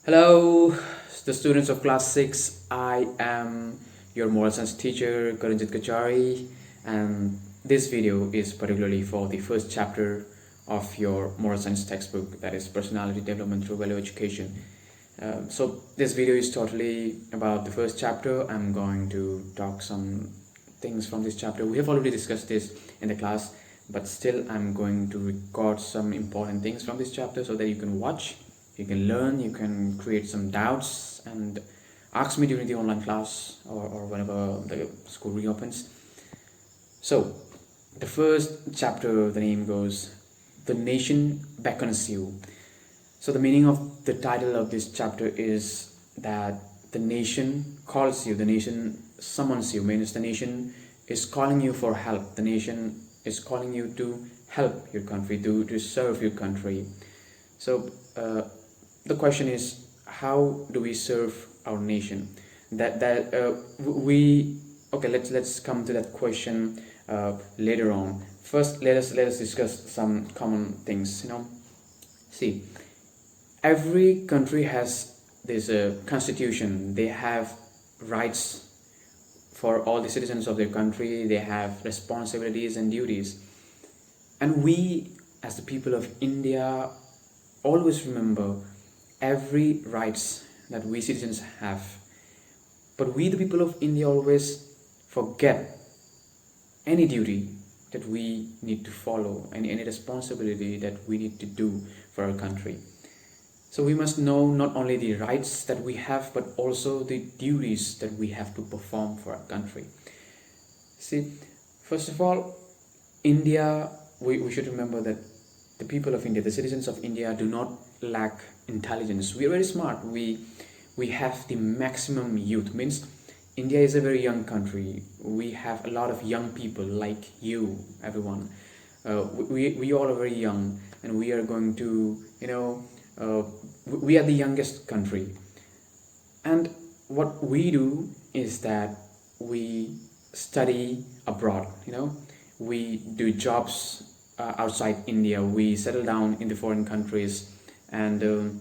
Hello, the students of class 6. I am your moral science teacher, Karanjit Kachari, and this video is particularly for the first chapter of your moral science textbook, that is personality development through value education. So this video is totally about the first chapter. I'm going to talk some things from this chapter. We have already discussed this in the class, but still I'm going to record some important things from this chapter so that you can watch, you can learn, you can create some doubts and ask me during the online class or whenever the school reopens. So the first chapter, the name goes, The Nation Beckons You. So the meaning of the title of this chapter is that the nation calls you, the nation summons you, means the nation is calling you for help. The nation is calling you to help your country, to serve your country. So the question is, how do we serve our nation? Let's come to that question later on. First, let us discuss some common things. See, every country has this constitution. They have rights for all the citizens of their country. They have responsibilities and duties, and we as the people of India always remember every rights that we citizens have. But we the people of India always forget any duty that we need to follow, any responsibility that we need to do for our country. So we must know not only the rights that we have, but also the duties that we have to perform for our country. See, first of all, India, we should remember that the people of India, the citizens of India, do not lack intelligence. We are very smart. We have the maximum youth. Means India is a very young country. We have a lot of young people like you, everyone. We all are very young, and we are going to, we are the youngest country. And what we do is that we study abroad. We do jobs outside India. We settle down in the foreign countries, and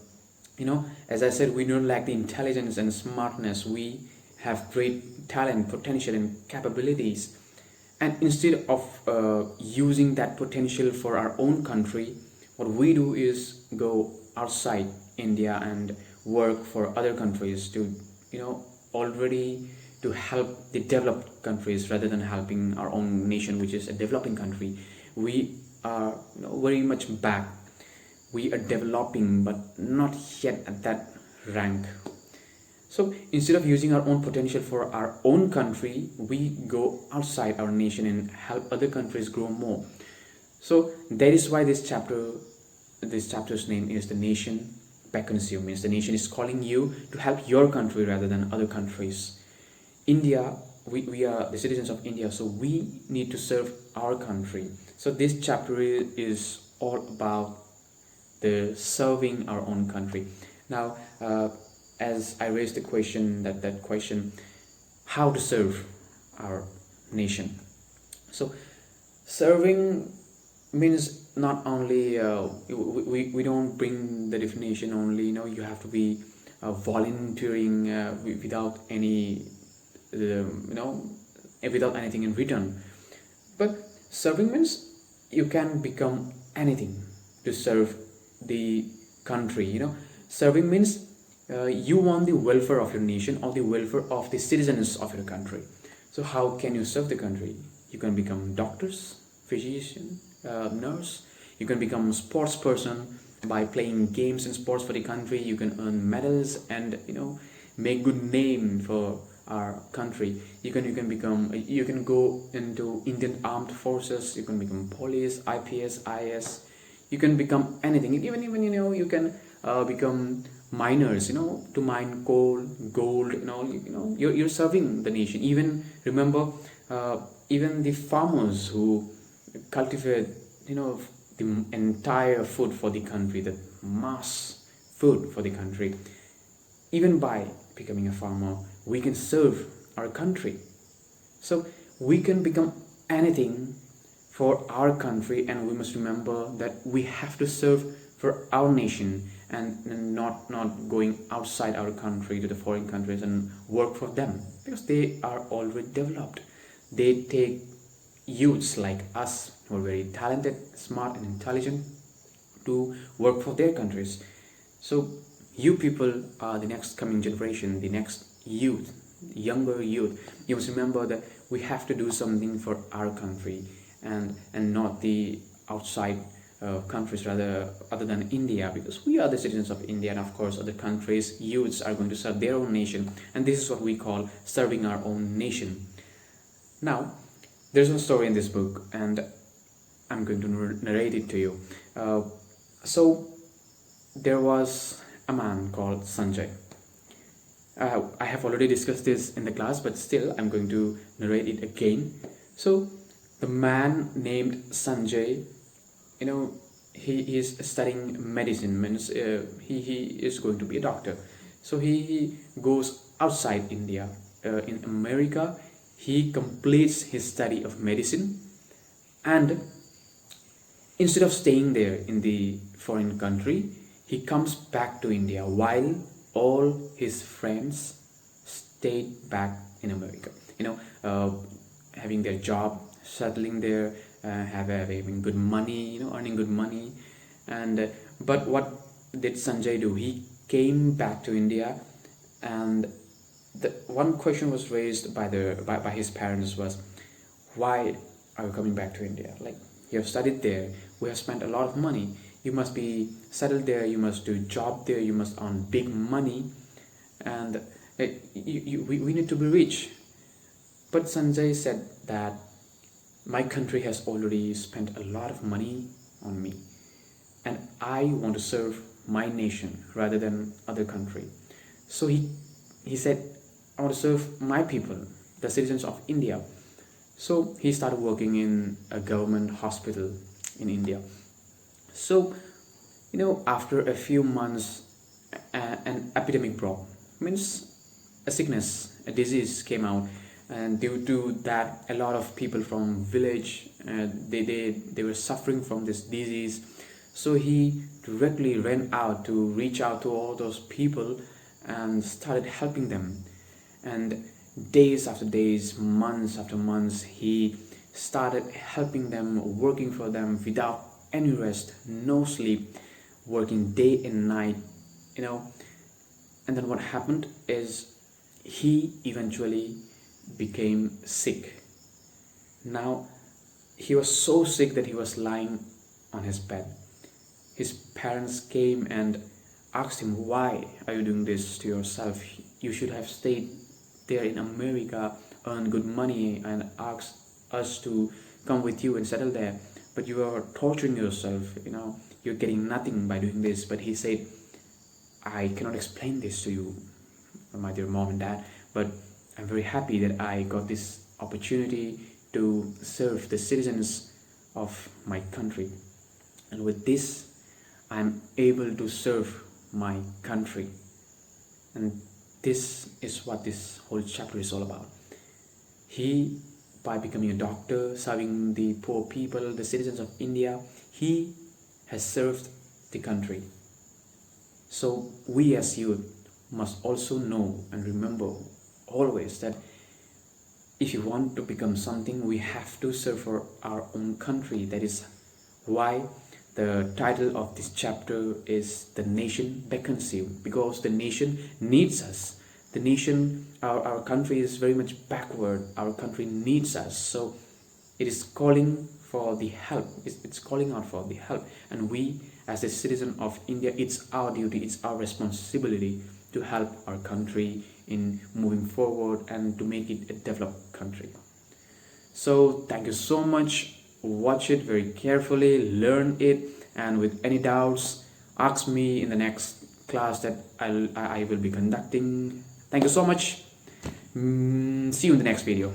as I said, we don't lack the intelligence and smartness. We have great talent, potential, and capabilities. And instead of using that potential for our own country, what we do is go outside India and work for other countries to, already to help the developed countries rather than helping our own nation, which is a developing country. We are very much back. We are developing, but not yet at that rank. So instead of using our own potential for our own country, we go outside our nation and help other countries grow more. So that is why this chapter's name is The Nation Beckons You, means the nation is calling you to help your country rather than other countries. India, we are the citizens of India, so we need to serve our country. So this chapter is all about the serving our own country. Now, as I raised the question, that question, how to serve our nation. So serving means not only we don't bring the definition only, you have to be volunteering without any without anything in return. But serving means you can become anything to serve the country. Serving means you want the welfare of your nation or the welfare of the citizens of your country. So how can you serve the country? You can become doctors, physician, nurse. You can become a sports person by playing games and sports for the country. You can earn medals and make good name for our country. You can go into Indian armed forces. You can become police, IPS, IS. You can become anything. Even you can become miners, to mine coal, gold. You're serving the nation. Even remember, even the farmers who cultivate the entire food for the country, the mass food for the country. Even by becoming a farmer, we can serve our country. So we can become anything for our country, and we must remember that we have to serve for our nation, and not going outside our country to the foreign countries and work for them, because they are already developed. They take youths like us who are very talented, smart and intelligent to work for their countries. So you people are the next coming generation, the next youth, younger youth. You must remember that we have to do something for our country, and not the outside countries, rather other than India, because we are the citizens of India, and of course other countries youths are going to serve their own nation, and this is what we call serving our own nation. Now there's a story in this book, and I'm going to narrate it to you. So there was a man called Sanjay. I have already discussed this in the class, but still I'm going to narrate it again. So the man named Sanjay, he is studying medicine, means he is going to be a doctor. So he goes outside India. In America, he completes his study of medicine, and instead of staying there in the foreign country, he comes back to India while all his friends stayed back in America. Having their job, settling there, having good money, earning good money. And but what did Sanjay do? He came back to India, and the one question was raised by his parents was, why are you coming back to India? Like, you have studied there, we have spent a lot of money, you must be settled there, you must do job there, you must earn big money, and we need to be rich. But Sanjay said that my country has already spent a lot of money on me, and I want to serve my nation rather than other country. So he said, I want to serve my people, the citizens of India. So he started working in a government hospital in India. So, after a few months, an epidemic broke. Means a sickness, a disease came out, and due to that, a lot of people from village, they were suffering from this disease. So he directly ran out to reach out to all those people and started helping them. And days after days, months after months, he started helping them, working for them without any rest, no sleep, working day and night. And then what happened is he eventually became sick. Now he was so sick that he was lying on his bed. His parents came and asked him, why are you doing this to yourself? You should have stayed there in America, earn good money, and asked us to come with you and settle there. But you are torturing yourself, you're getting nothing by doing this. But he said, I cannot explain this to you, my dear mom and dad, but I'm very happy that I got this opportunity to serve the citizens of my country. And with this, I'm able to serve my country. And this is what this whole chapter is all about. He, by becoming a doctor, serving the poor people, the citizens of India, he has served the country. So we as youth must also know and remember always that if you want to become something, we have to serve for our own country. That is why the title of this chapter is The Nation Beckons You, because the nation needs us. The nation, our country is very much backward. Our country needs us. So it is calling for the help. It's calling out for the help. And we, as a citizen of India, it's our duty, it's our responsibility to help our country in moving forward and to make it a developed country. So thank you so much. Watch it very carefully, learn it, and with any doubts, ask me in the next class that I will be conducting. Thank you so much. See you in the next video.